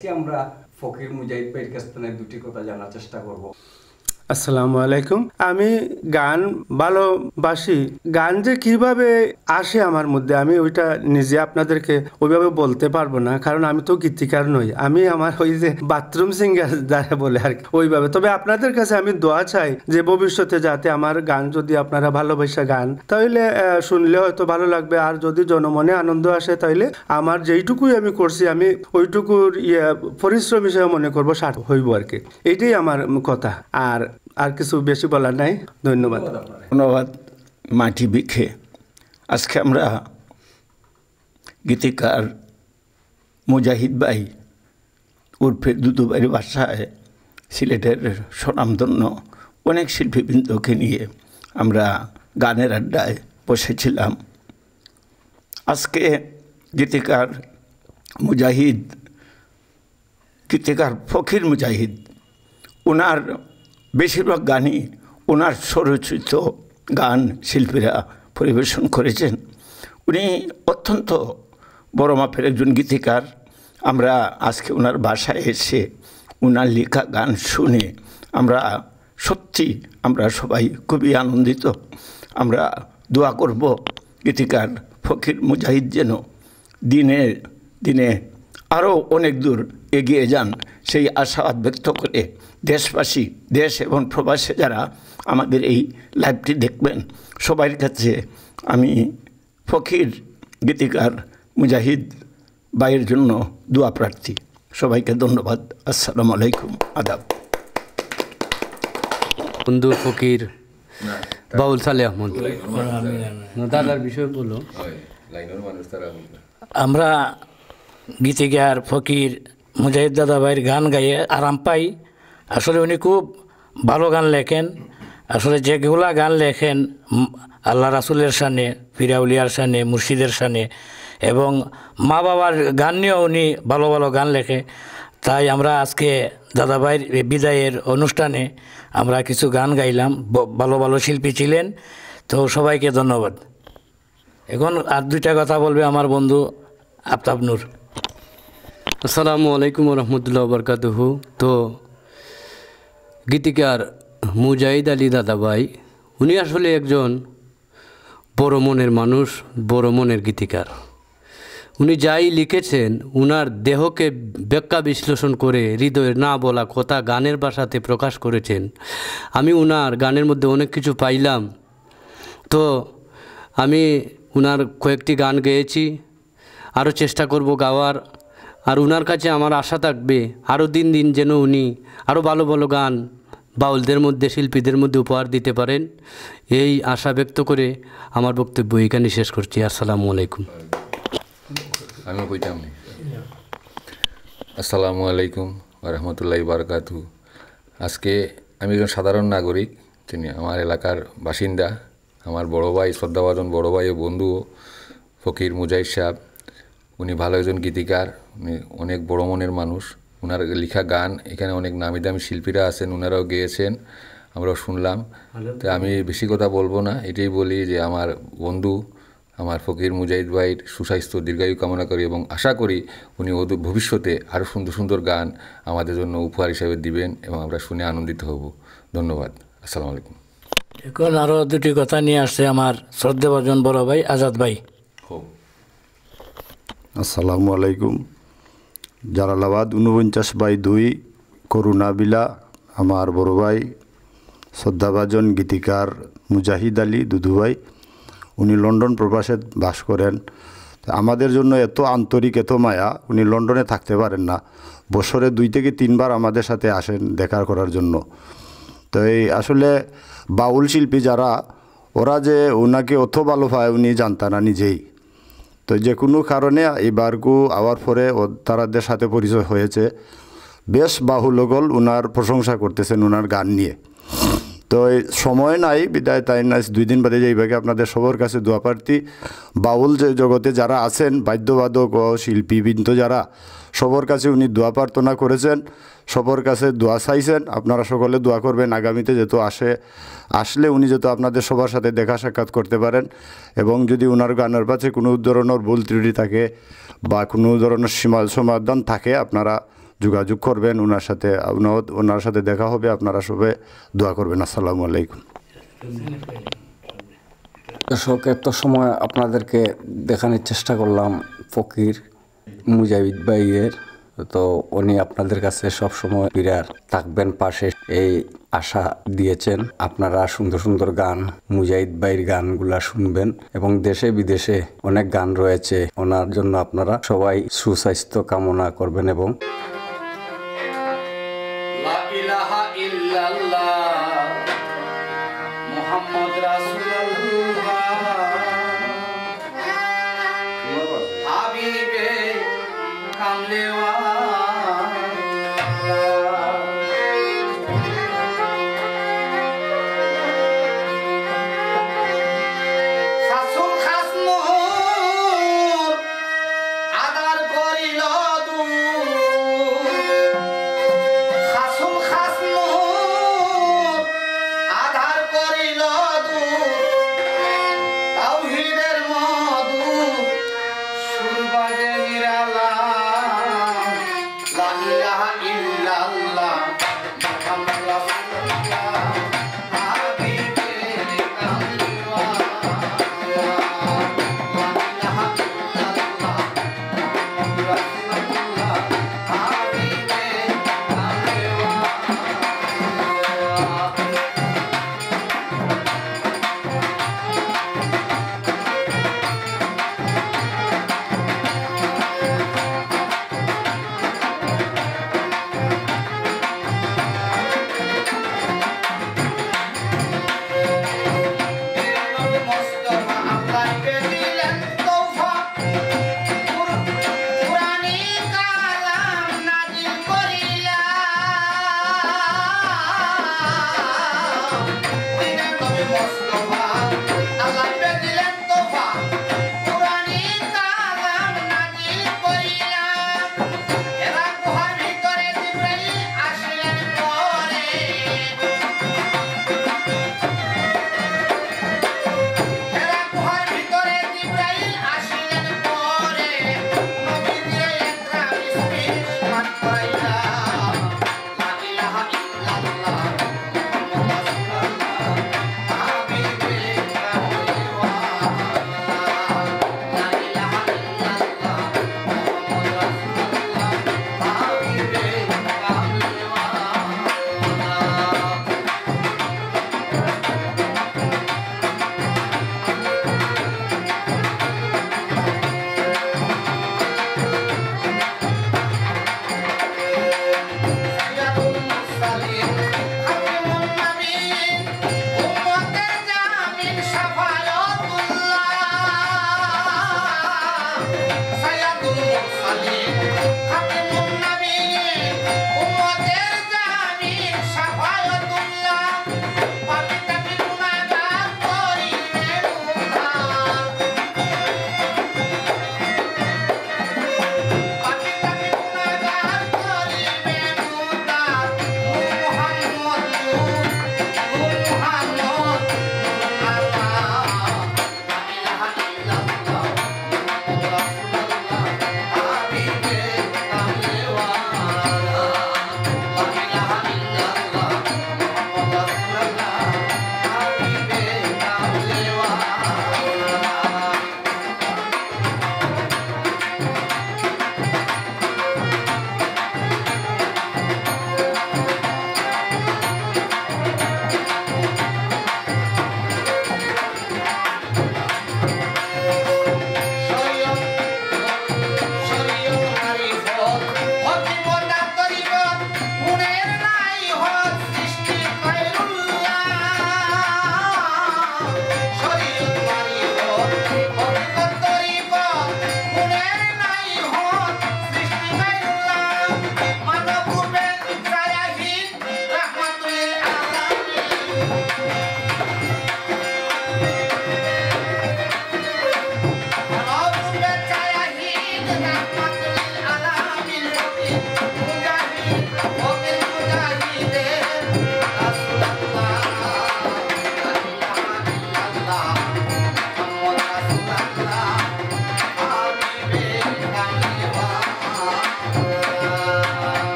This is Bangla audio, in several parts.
আমরা ফকির মুজাহিদ ভাইয়ের কাছ থেকে দুটি কথা জানার চেষ্টা করব। আসসালামু আলাইকুম। আমি গান ভালোবাসি। গান যে কিভাবে আসে আমার মধ্যে আমি ওইটা নিজে আপনাদেরকে ওইভাবে বলতে পারবো না, কারণ আমি তো গীতিকার নই। আমি আমার ওই যে বাথরুম সিঙ্গার যারা বলে আর কি ওইভাবে। তবে আপনাদের কাছে আমি দোয়া চাই যে ভবিষ্যতে যাতে আমার গান যদি আপনারা ভালোবাসা গান তাহলে শুনলে হয়তো ভালো লাগবে, আর যদি জনমনে আনন্দ আসে তাহলে আমার যেইটুকুই আমি করছি আমি ওইটুকুর পরিশ্রম হিসেবে মনে করবো সার্থক হইব আর কি। এইটাই আমার কথা, আর কিছু বেশি বলার নাই। ধন্যবাদ। ধন্যবাদ মাটি বিখে। আজকে আমরা গীতিকার মুজাহিদ ভাই উর্ফে দুদুবাইয়ের বাসায় সিলেটের স্বনামধন্য অনেক শিল্পীবৃন্দকে নিয়ে আমরা গানের আড্ডায় বসেছিলাম। আজকে গীতিকার ফকির মুজাহিদ, ওনার বেশিরভাগ গানই ওনার স্বরচিত গান শিল্পীরা পরিবেশন করেছেন। উনি অত্যন্ত বড় মাপের একজন গীতিকার। আমরা আজকে ওনার বাসায় এসে ওনার লেখা গান শুনে আমরা সবাই খুবই আনন্দিত। আমরা দোয়া করব গীতিকার ফকির মুজাহিদ যেন দিনে দিনে আরও অনেক দূর এগিয়ে যান, সেই আশাবাদ ব্যক্ত করে দেশবাসী, দেশ এবং প্রবাসে যারা আমাদের এই লাইভটি দেখবেন সবার কাছে আমি ফকির গীতিকার মুজাহিদ ভাইয়ের জন্য দোয়া প্রার্থী। সবাইকে ধন্যবাদ। আসসালামু আলাইকুম, আদাব। বন্ধু ফকির বাউল সালে আহমদ দাদার বিষয় বলো। আমরা গীতিকার ফকির মুজাহিদ দাদা ভাইয়ের গান গাইয়ে আরাম পাই। আসলে উনি খুব ভালো গান লেখেন। আসলে যেগুলা গান লেখেন আল্লাহ রাসুলের শানে, ফিরাউলিয়ার শানে, মুর্শিদের শানে এবং মা বাবার গান নিয়েও উনি ভালো ভালো গান লেখে। তাই আমরা আজকে দাদা ভাইয়ের বিদায়ের অনুষ্ঠানে আমরা কিছু গান গাইলাম। ভালো ভালো শিল্পী ছিলেন, তো সবাইকে ধন্যবাদ। এখন আর দুইটা কথা বলবে আমার বন্ধু আফতাব নূর। আসসালামু আলাইকুম রহমতুল্লাহ বরকাতুহু। তো গীতিকার মুজাহিদ আলী দাদা ভাই উনি আসলে একজন বড় মনের মানুষ, বড় মনের গীতিকার। উনি যাই লিখেছেন উনার দেহকে ব্যাখ্যা বিশ্লেষণ করে হৃদয়ের না বলা কথা গানের ভাষাতে প্রকাশ করেছেন। আমি উনার গানের মধ্যে অনেক কিছু পাইলাম। তো আমি উনার কয়েকটি গান গেয়েছি, আরও চেষ্টা করব গাওয়ার। আর উনার কাছে আমার আশা থাকবে আরও দিন দিন যেন উনি আরও ভালো ভালো গান বাউলদের মধ্যে, শিল্পীদের মধ্যে উপহার দিতে পারেন, এই আশা ব্যক্ত করে আমার বক্তব্য এখানে শেষ করছি। আসসালামু আলাইকুম। আমি কইতাম আসসালামু আলাইকুম রহমতুল্লাহি বারাকাতুহু। আজকে আমি একজন সাধারণ নাগরিক, তিনি আমার এলাকার বাসিন্দা, আমার বড় ভাই, শ্রদ্ধাভাজন বড় ভাই ও বন্ধু ফকির মুজাহিদ সাহেব। উনি ভালো একজন গীতিকার, উনি অনেক বড় মনের মানুষ। ওনার লেখা গান এখানে অনেক নামি দামি শিল্পীরা আছেন, ওনারাও গেয়েছেন, আমরাও শুনলাম। তো আমি বেশি কথা বলবো না, এটাই বলি যে আমার বন্ধু আমার ফকির মুজাহিদ ভাইয়ের সুস্বাস্থ্য দীর্ঘায়ু কামনা করি এবং আশা করি উনি ভবিষ্যতে আরও সুন্দর সুন্দর গান আমাদের জন্য উপহার হিসাবে দিবেন এবং আমরা শুনে আনন্দিত হব। ধন্যবাদ। আসসালামু আলাইকুম। এখন আরও দুটি কথা নিয়ে আসছে আমার শ্রদ্ধেভাজন বড় ভাই আজাদ ভাই। আসসালামু আলাইকুম। জালালাবাদ 49/2 করুণাবিলা আমার বড় ভাই শ্রদ্ধাভাজন গীতিকার মুজাহিদ আলী দুদু ভাই, উনি লন্ডন প্রবাসে বাস করেন। আমাদের জন্য এত আন্তরিক, এত মায়া, উনি লন্ডনে থাকতে পারেন না, বছরে 2 থেকে 3 বার আমাদের সাথে আসেন দেখা করার জন্য। তো এই আসলে বাউল শিল্পী যারা, ওরা যে ওনাকে অত ভালো পায় উনি জানতেন না নিজেই। তো যে কোনো কারণে এবারকু আওয়ার পরে তারাদের সাথে পরিচয় হয়েছে। বেশ বাহুলগল ওনার প্রশংসা করতেছেন ওনার গান নিয়ে। তো সময় নাই বিদায়, তাই না 2 দিন বাদে যাইবাকে আপনাদের সবার কাছে দোয়া প্রার্থী। বাউল যে জগতে যারা আছেন, বাদ্যবাদক ও শিল্পীবৃন্দ যারা, সবার কাছে উনি দোয়া প্রার্থনা করেছেন, সবার কাছে দোয়া চাইছেন। আপনারা সকলে দোয়া করবেন আগামীতে যেহেতু আসলে উনি যেহেতু আপনাদের সবার সাথে দেখা সাক্ষাৎ করতে পারেন, এবং যদি ওনার গানের পাশে কোনো ধরনের ভুল ত্রুটি থাকে বা কোনো ধরনের সমাধান থাকে আপনারা যোগাযোগ করবেন, ওনার সাথে দেখা হবে। আপনারা সবাই দোয়া করবেন। আসসালামু আলাইকুম। দর্শক, এত সময় আপনাদেরকে দেখানোর চেষ্টা করলাম ফকির মুজাহিদ ভাইয়ের। তো উনি আপনাদের কাছে সবসময় বিরাট থাকবেন পাশে, এই আশা দিয়েছেন। আপনারা সুন্দর সুন্দর গান, মুজাহিদ ভাইয়ের গানগুলা শুনবেন এবং দেশে বিদেশে অনেক গান রয়েছে ওনার জন্য। আপনারা সবাই সুস্বাস্থ্য কামনা করবেন এবং লা ইলাহা ইল্লাল্লাহ মুহাম্মদ রাসূলুল্লাহ হাবিবে কামলেওয়া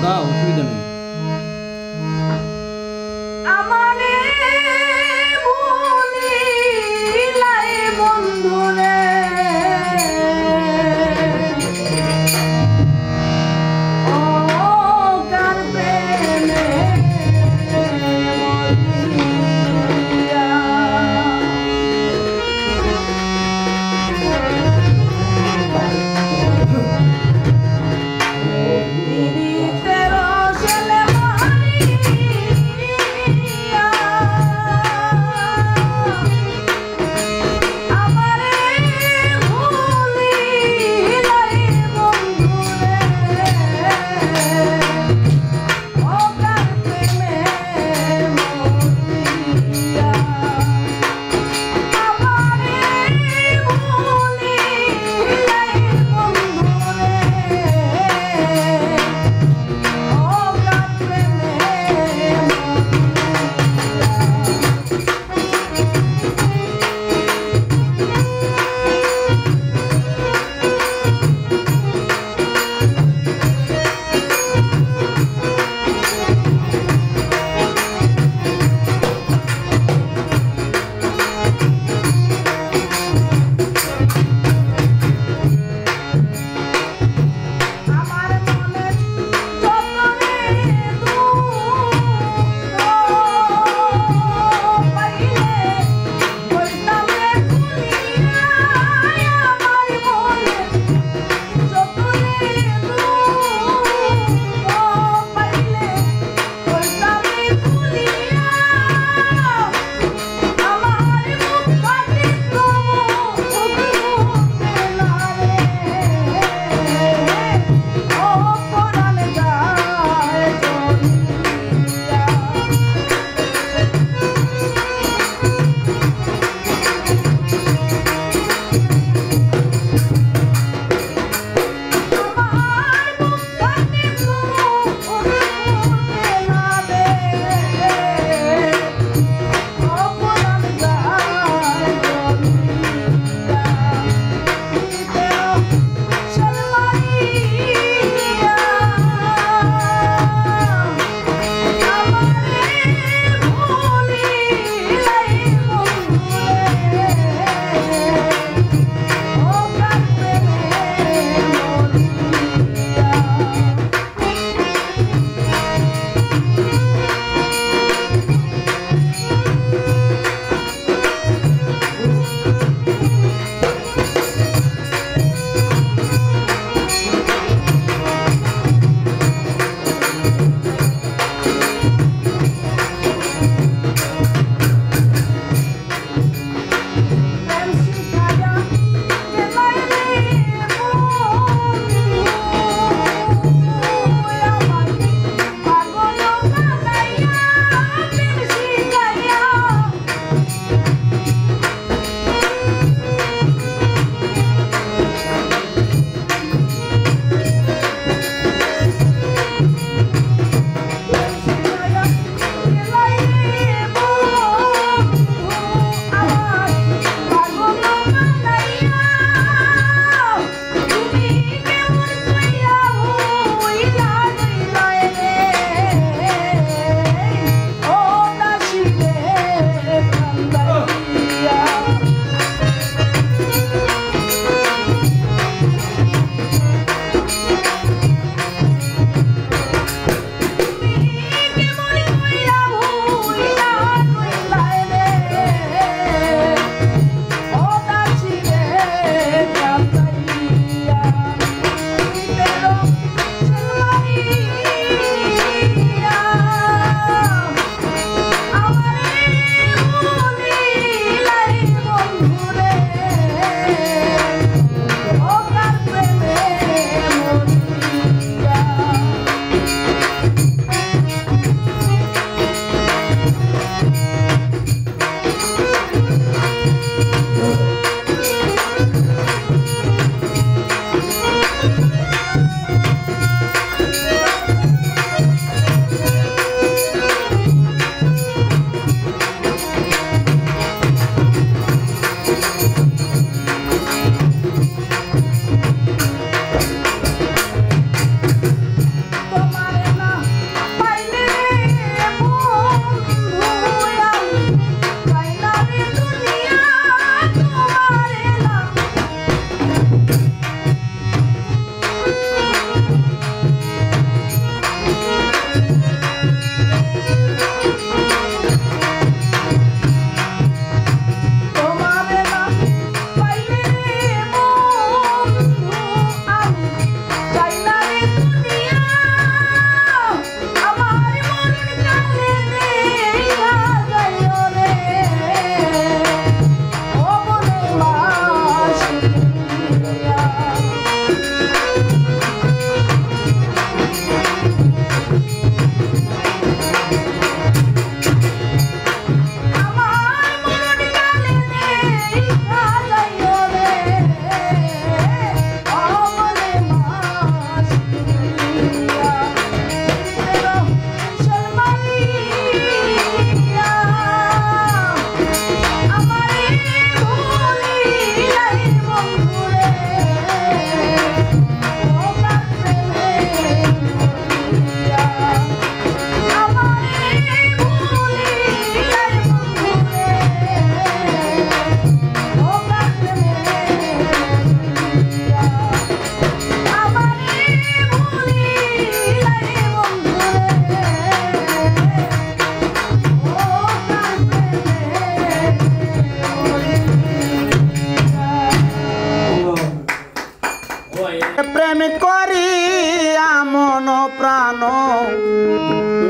গাও, অসুবিধা নেই। আমারে ভুলিলাই বন্ধুরে ও কার প্রেমে বলিয়া পীড়িতের রসে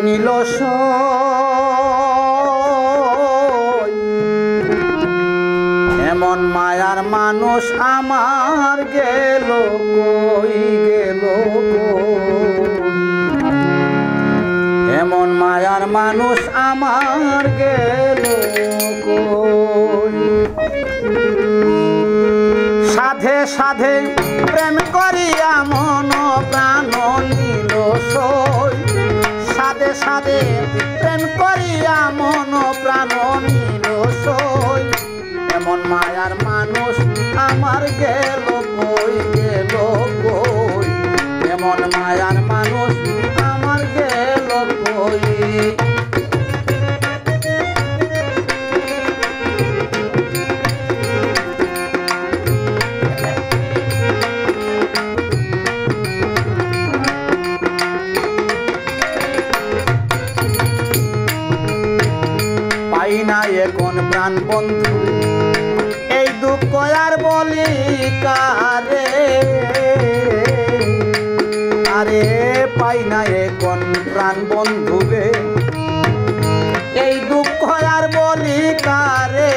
নীল এমন মায়ার মানুষ আমার গেল কই গেল এমন মায়ার মানুষ আমার গেল কই সাধে সাধে প্রেম করিয়া মন প্রাণ নীল সাধে সাধে প্রেম করিয়া মন প্রাণ নীল এমন মায়ার মানুষ আমার গেল কই গেল কই এমন মায়ার মানুষ আমার গেল কই পাই না এখন প্রাণ বন্ধু এই দুঃখ আর বলি কারে আরে পাই না এখন প্রাণ বন্ধু রে এই দুঃখ আর বলি কারে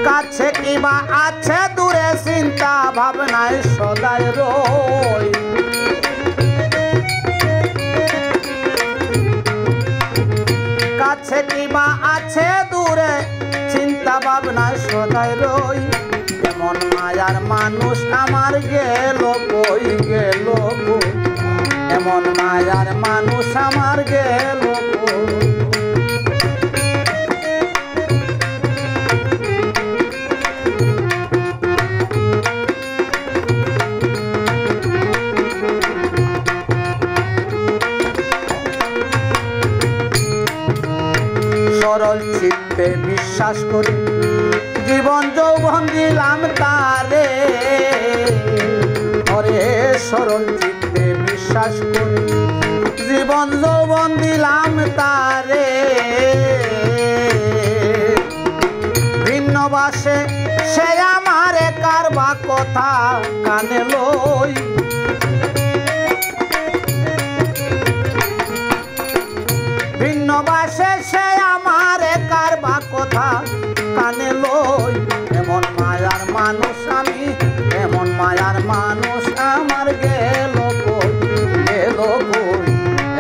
কাছে কিবা আছে দূরে চিন্তা ভাবনায় সদাই রই কাছে কিবা আছে দূরে চিন্তা ভাবনা সদাই রই এমন মায়ার মানুষ আমার গেল কই গেল কই এমন মায়ার মানুষ আমার গেল কই সরল চিত্তে বিশ্বাস করি জীবন যৌবন দিলাম তারে ওরে সরল চিত্তে বিশ্বাস করি জীবন যৌবন দিলাম তারে ভিন্ন বাসে সে আমারে কারবা কথা কানে লই ভিন্ন বাসে সে আমারে কারবা কথা কানে লই এমন মায়ার মানুষ আমি এমন মায়ার মানুষ আমার গেল কই গেল কই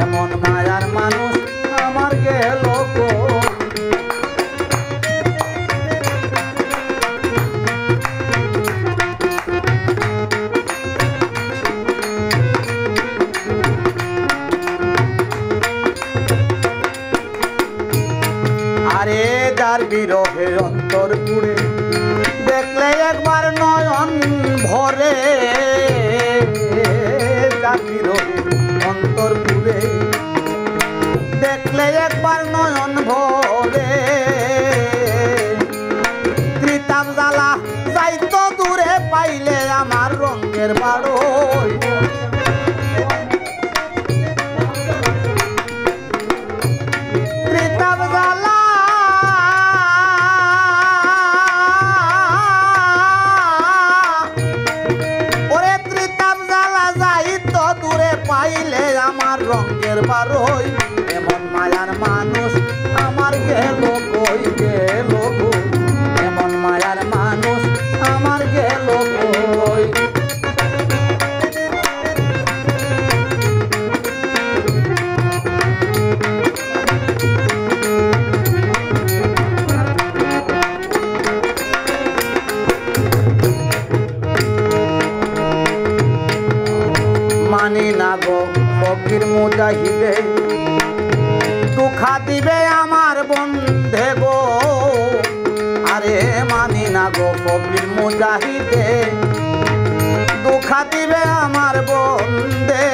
এমন মায়ার মানুষ আমার গেল কই যার বিরহে অন্তর পুড়ে দেখলে একবার নয়ন ভরে যার বিরহে অন্তর পুড়ে দেখলে একবার নয়ন ভরে ত্রিতাপ জ্বালা যাইতো দূরে পাইলে আমার রঙের বাড়ই ত্রিতাপ জ্বালা পাইলে আমার রঙের বারই এমন মায়ার মানুষ আমার গেল কই গেল কই এমন মায়ার মানুষ আমার গেল কই মানি না গো ফকির মুজাহিদে দুঃখা দিবে আমার বন্ধে গো আরে মানি না গো ফকির মুজাহিদে দুঃখা দিবে আমার বন্ধে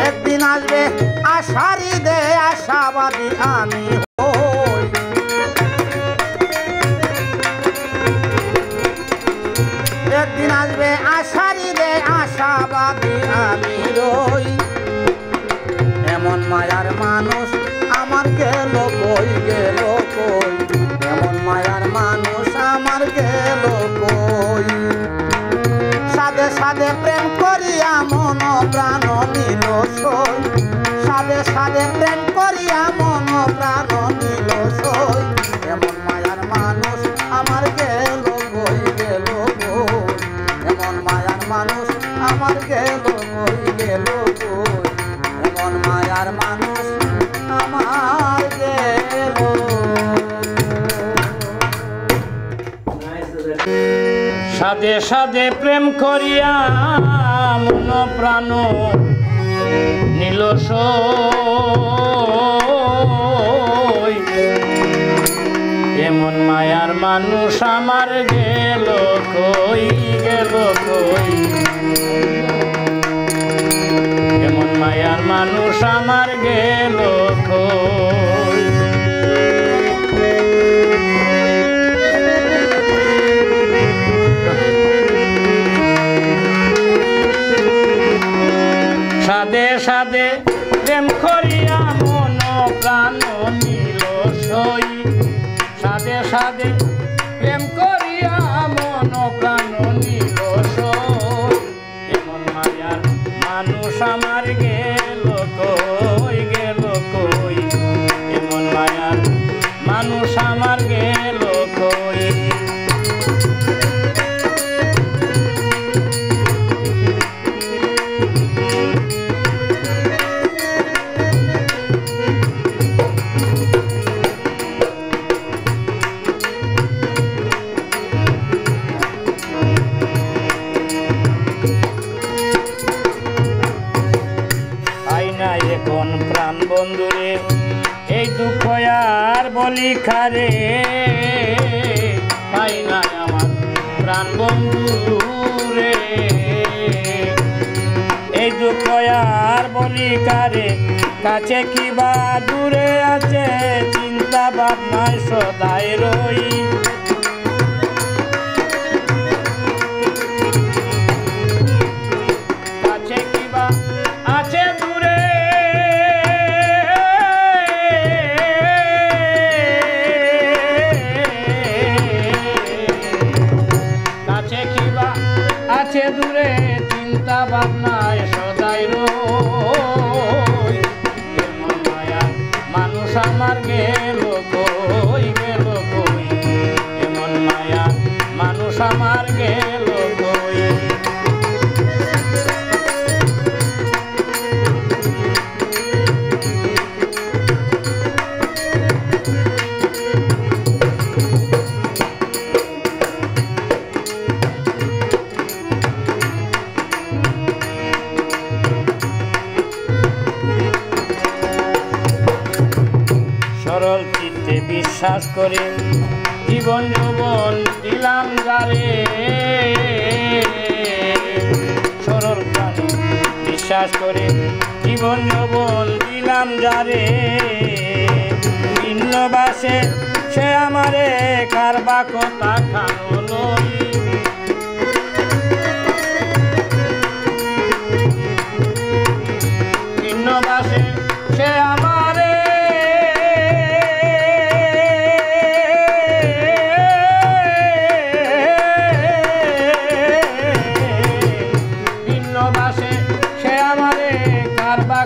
একদিন আসবে আশারি দে আশাবাদী আমি হই একদিন আসবে আশারি দে আশাবাদী আমি রই এমন মায়ার মানুষ আমার গেল কই গেল কই এমন মায়ার মানুষ আমার গেল কই সাধে সাদে প্রেম করিয়া মন প্রাণ নিল সই সাদে সাদে প্রেম করিয়া মন প্রাণ নিল সই এমন মায়ার মানুষ আমার গেল কই গেল কই এমন মায়ার মানুষ আমার গেল কই গেল কই এমন মায়ার মানুষ আমার গেল। সাদে সাদে প্রেম করিয়া মন প্রাণ নিল সই এমন মায়ার মানুষ আমার গেল কই গেল কই এমন মায়ার মানুষ আমার গেল কই। সাদে সাদে প্রেম করিয়া মন প্রাণ নিল সই সাদে সাদে প্রেম করিয়া মন প্রাণ নিল সই এমন মায়ার মানুষ আমার গেল কই গেল কই এমন মায়ার মানুষ আমার গেল কই। এখন প্রাণ বন্ধুরে এই দুঃখ আর বলি খারে পাই না আমার প্রাণ বন্ধুরে এই দুঃখ আর বলি কারে কাছে কি বা দূরে আছে চিন্তা ভাবনায় সদাই রই কাছে কি বা আছে দূরে কাছে কি বা আছে দূরে চিন্তা ভাবনায় সদাই রই এমন মায়া মানুষ আমার গেল কই গেল কই এমন মায়া মানুষ আমার গেল কই। সরল চিত্তে বিশ্বাস করে জীবন যৌবন দিলাম যারে সরল প্রাণে বিশ্বাস করে জীবন যৌবন দিলাম যারে ভিন্ন বাসে সে আমারে কারবা কথা খানো লই ভিন্ন বাসে সে আমারে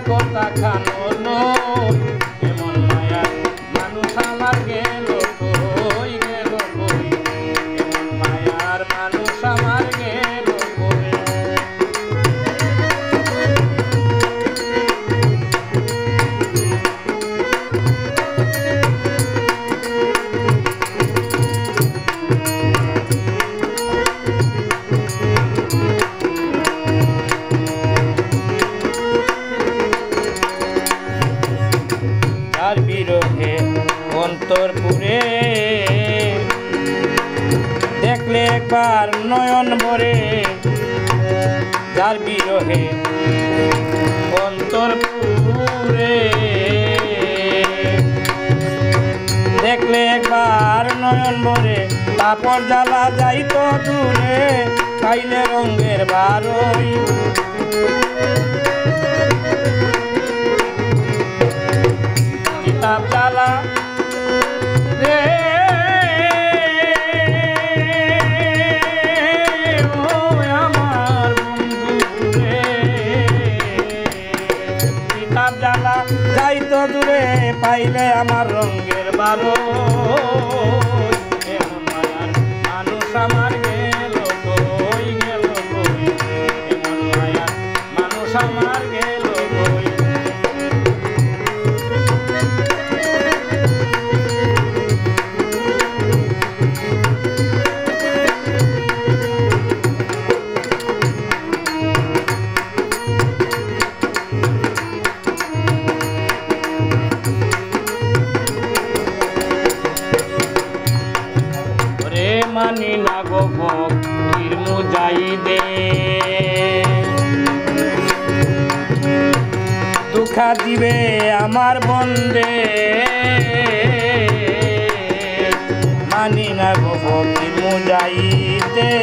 কথা খানো নই এমন মায়া মানুষ আমার গেল কই গেল কই এমন মায়ার মানুষ আমার গেল কই। তার বিরহে অন্তর পুরে দেখলে একবার নয়ন ভরে যার বিরহে অন্তর পুরে দেখলে একবার নয়ন ভরে তারপর জ্বালা যাইতো দূরে খাইলে রঙের বারই কিতাব জ্বালা রে ও আমার চাইলে আমার রঙের বারো এমন মায়ার মানুষ আমার গেল কই গেল কই এমন মায়ার মানুষ আমার গেল কই মানি না গো ফকির মুজাহিদে দুঃখা দিবে আমার বন্দে মানি না গো ফকির মুজাহিদে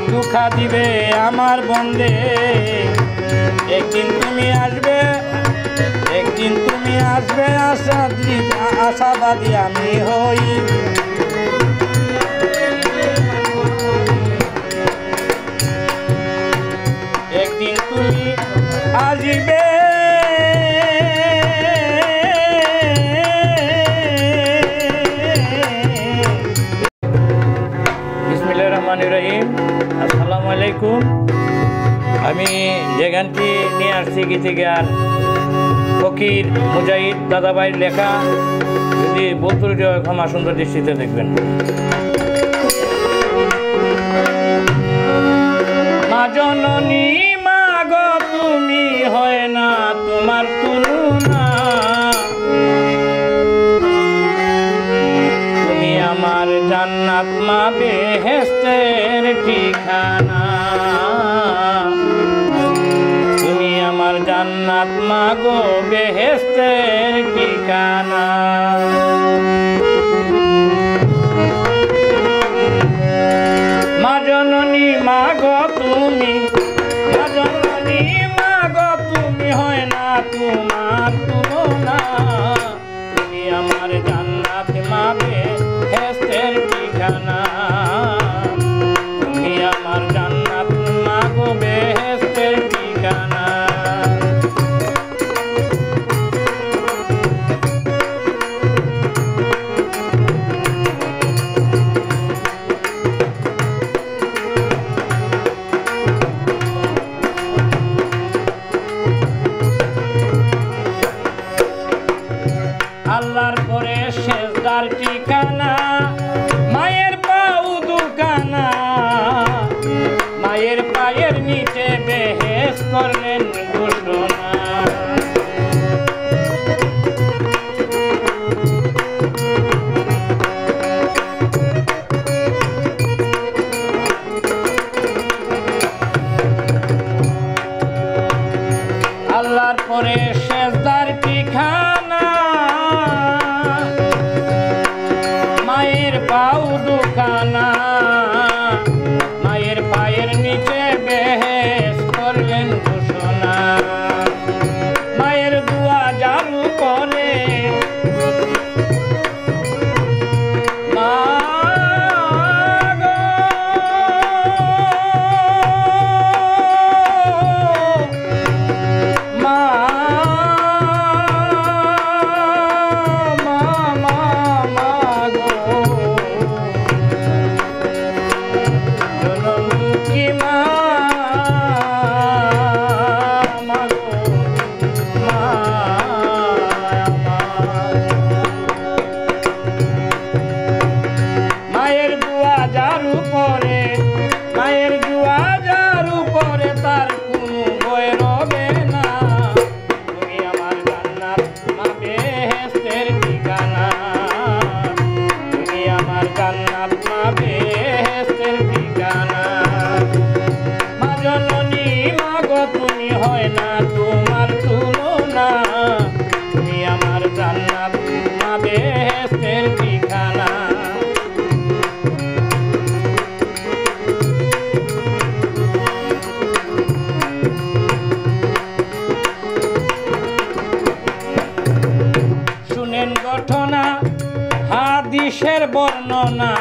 দুঃখা দিবে আমার বন্দে একদিন তুমি আসবে একদিন তুমি আসবে আশাবাদী আমি হই একদিন তুমি আসবে বিসমিল্লাহির রহমানির রহিম আসসালামু আলাইকুম আমি যে গানটি নিয়ে আসছি গীতি গান ফকির মুজাহিদ দাদাভাইয়ের লেখা যদি বলতে ক্ষমা সুন্দর দৃষ্টিতে দেখবেন মা জননী মা গো তুমি হয় না তোমার তুলনা তুমি আমার জান্নাত মা বেহেশতের ঠিকানা তুমি আমার জান্নাত মা গো বেহেশতের ঠিকানা মা জননী মা গো তুমি মা জননী মা গো তুমি হয় না তোমার তুলনা তুমি আমার জান্নাত মা বেহেশতের ঠিকানা তুমি আমার জান্নাত মা গো বেহেশতের ঠিকানা আল্লাহর পরে শেষদার ঠিকানা মায়ের পাও দুখানা মায়ের পায়ের নিচে বেহেশ করলেন ঘোষণা আল্লাহর পরে শেষদার ঠিকানা মায়ের পাও দুখানা মায়ের পায়ের নিচে বেহেশ করলেন ঘোষণা মায়ের দুয়া জারু করে মা মায়ের দুয়া জারু করে মায়ের দুয়া জারু করে তার কোনো বই রবে না তুমি আমার জান্নাত মা বেহেশতের ঠিকানা তুমি আমার জান্নাত মা বেহেশতের ঠিকানা মা জননী মা গো তুমি হয় না তোমার তুলনা তুমি আমার জান্নাত মা বেহেশতের ঠিকানা শুনেন ঘটনা হাদিসের বর্ণনা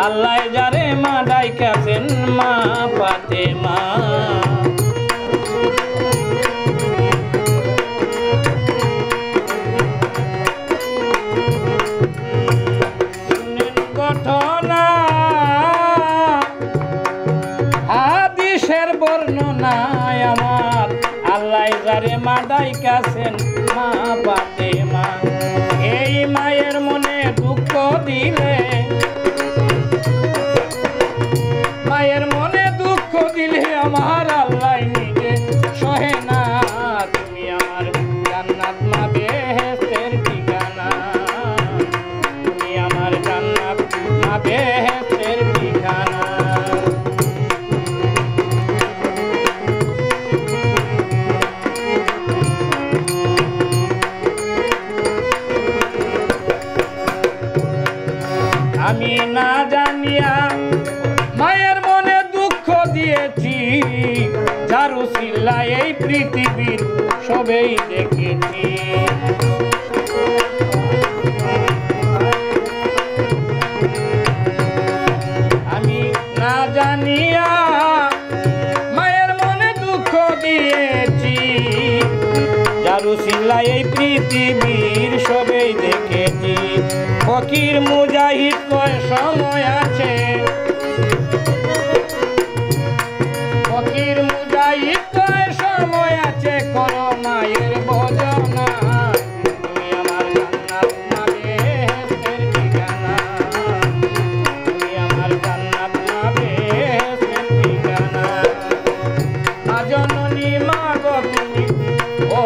আল্লাহ যারে মা ডাইকাছেন মা ফাতেমা নাই আমার আল্লাহ যারে মা ডাইকাছেন মা ফাতেমা এই মায়ের মনে দুঃখ দিলে মায়ের মনে দুঃখ দিলে আমার আল্লাহ নিজে সহে না তুমি আমার জান্নাত মা বেহেশতের ঠিকানা তুমি আমার জান্নাত মা বেহেশতের ঠিকানা আমি না জানিয়া মায়ের মনে দুঃখ দিয়েছি যার উসিলায় এই পৃথিবীর সবেই দেখেছি আমি না জানিয়া মায়ের মনে দুঃখ দিয়েছি যার উসিলায় এই পৃথিবীর সবেই দেখেছি ফকির মুজাহিদ কয় সময় আছে ফকির মুজাহিদ কয় সময় আছে করো মায়ের ভজনা তুমি আমার জান্নাত মা বেহেশতের ঠিকানা তুমি আমার জান্নাত মা বেহেশতের ঠিকানা মা জননী মা গো তুমি ও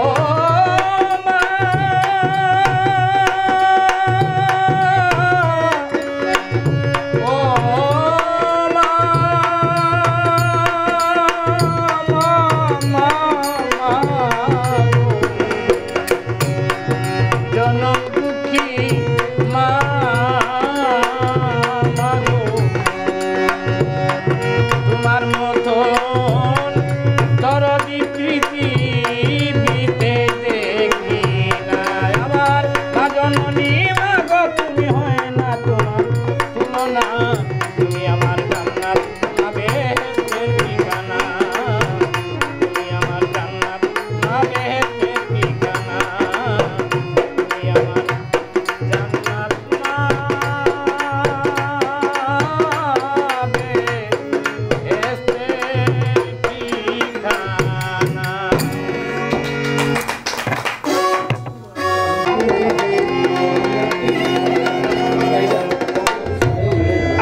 তোমার মতন দরদি পৃথিবীতে দেখি না আমার মা জননী মা গো তুমি হয় না তোমার তুলনা তুমি আমার জান্নাত মা বেহেশতের ঠিকানা তুমি আমার জান্নাত মা বেহেশতের ঠিকানা তুমি আমার জান্নাত মা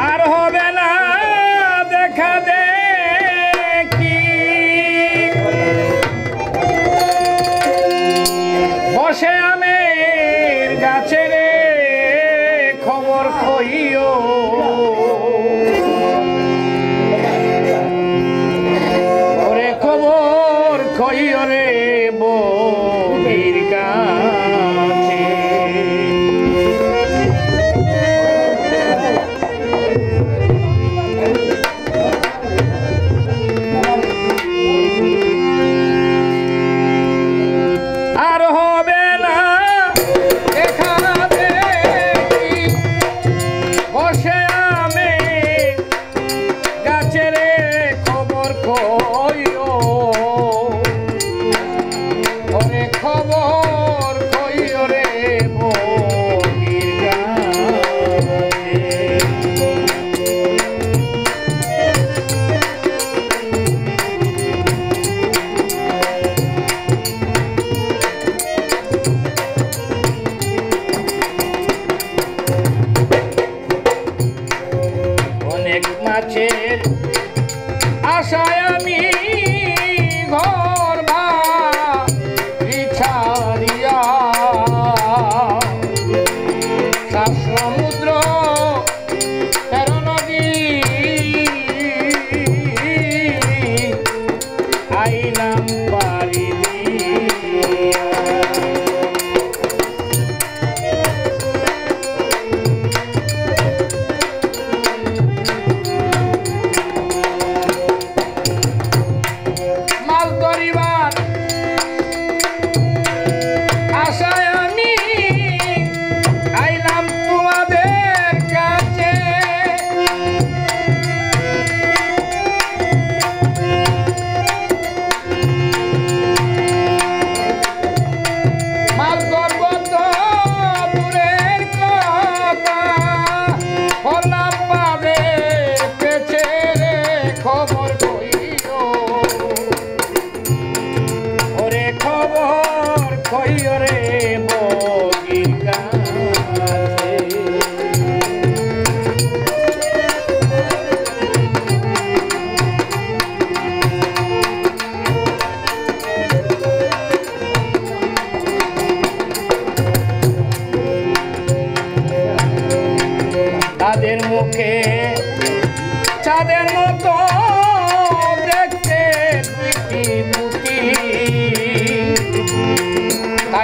আর হবে না দেখা দেখি বসে আমের গাছে রে খবর কইও ওরে খবর কইও রে বগির গাছে আর হবে না দেখা দেখি বসে আমি গাছের খবর কইও ওরে খবর কইও রে বগির গাছে অনেক মাছের আশায় আমি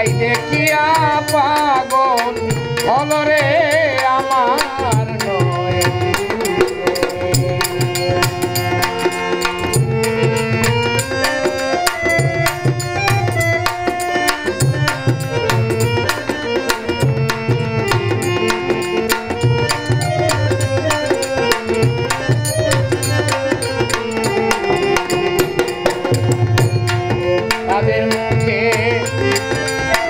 তাই দেখিয়া পাগল হল রে আমার নয় তাদের মুখে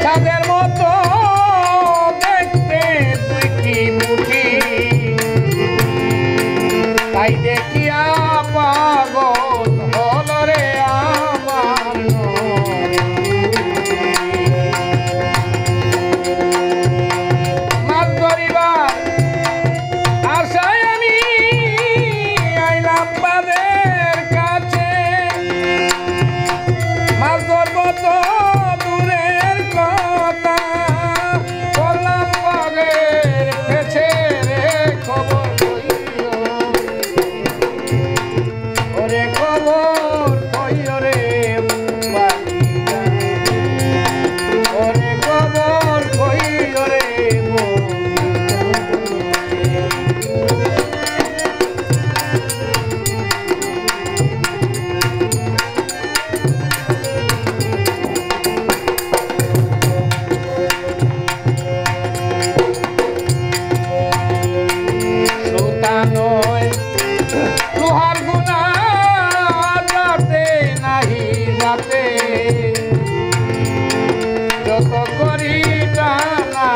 তাদের মতো দেখতে তুই কি মুঠি তাই দেখিয়া পাগল হল রে আমার মাছ ধরিবার আশায় আমি আইলাম বাদের কাছে মাছ ধরবো তো দূরের কথা বললাম বাগের পেছে রে খবর কইও ওরে খবর কইও রে বালিকা ওরে খবর কইও রে নয় লোহার গুণা যাতে নাহি যাতে যত করি টানা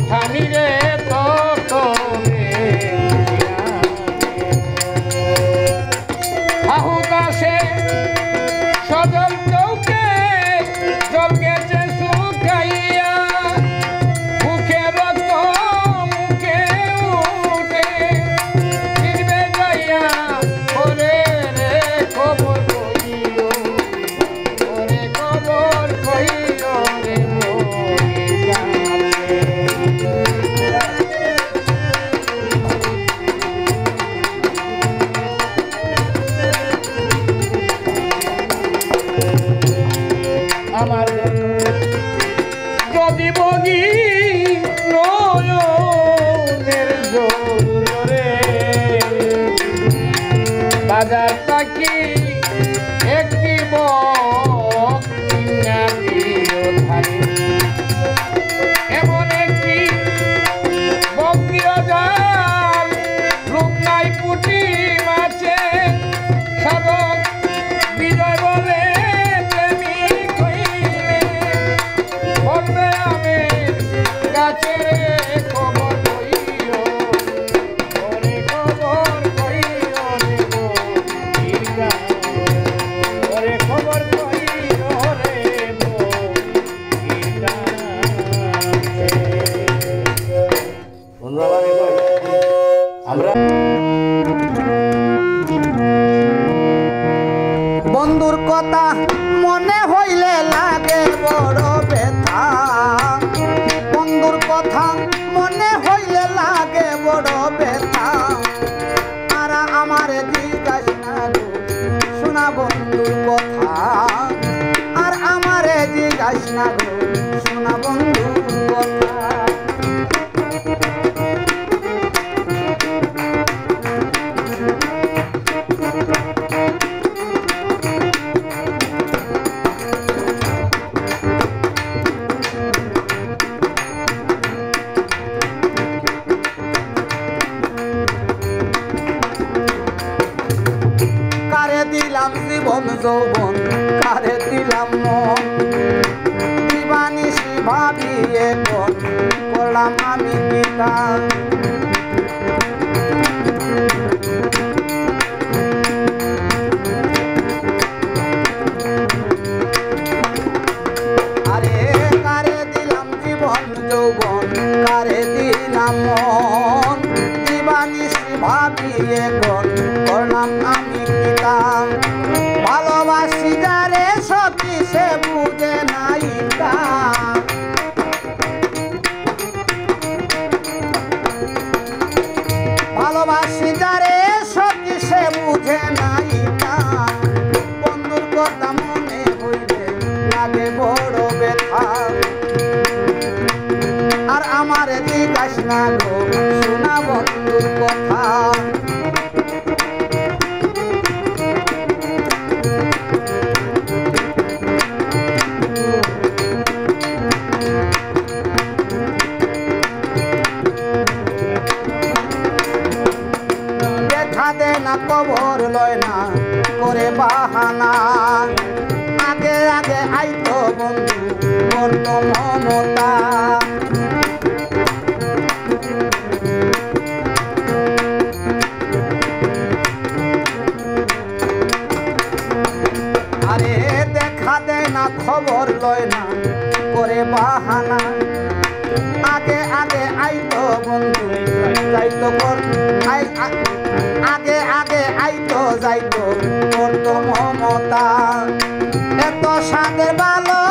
থামি রে তত হাহু দাসে সজল চৌকে জল গেছে শুকাইয়া মুখে রক্ত মুখে উঠে ফিরবে যাইয়া ওরে রে খবর কইও ওরে খবর কইও রে আমার যদি বগি নয়নের জোরে বাজার তাকি একটি এমন একটি বক্রিয় জাল রূপ নাই পুটি মাছে সাধক বিজয় বলে প্রেমিক হইলে বলবে আমি গাছে খবর কইও ওরে খবর কইও রে বীরা ওরে খবর কইও রে বীরা আমরা বন্ধুর কথা মনে হইলে লাগে বড় ব্যথা বন্ধুর কথা মনে হইলে লাগে বড় ব্যথা আর আমার জিজ্ঞাস না গো শোনা বন্ধুর কথা আর আমার জিজ্ঞাস না গো শোনা বন্ধুর কথা কারে দিলাম জীবন যৌবন কারে দিলাম মন দিবানিশি ভাবিয়ে কোন করলাম আমি পিতা আরে কারে দিলাম জীবন যৌবন কারে দিলাম মন দিবানিশি ভাবিয়ে কোন করলাম আমি পিতা ভালোবাসি যারে সখী সে বুঝে নাই তা না গো শোনা বন্ধুর কথা দেখা দে না খবর লয় না করে বাহানা আগে আগে আইতো বন্ধু করতো মমতা আরে দেখা দে না খবর লয় না করে বাহানা আগে আগে আইতো বন্ধু যাইতো আগে আগে আইতো যাইতো করতো মমতা এত সাদের ভালো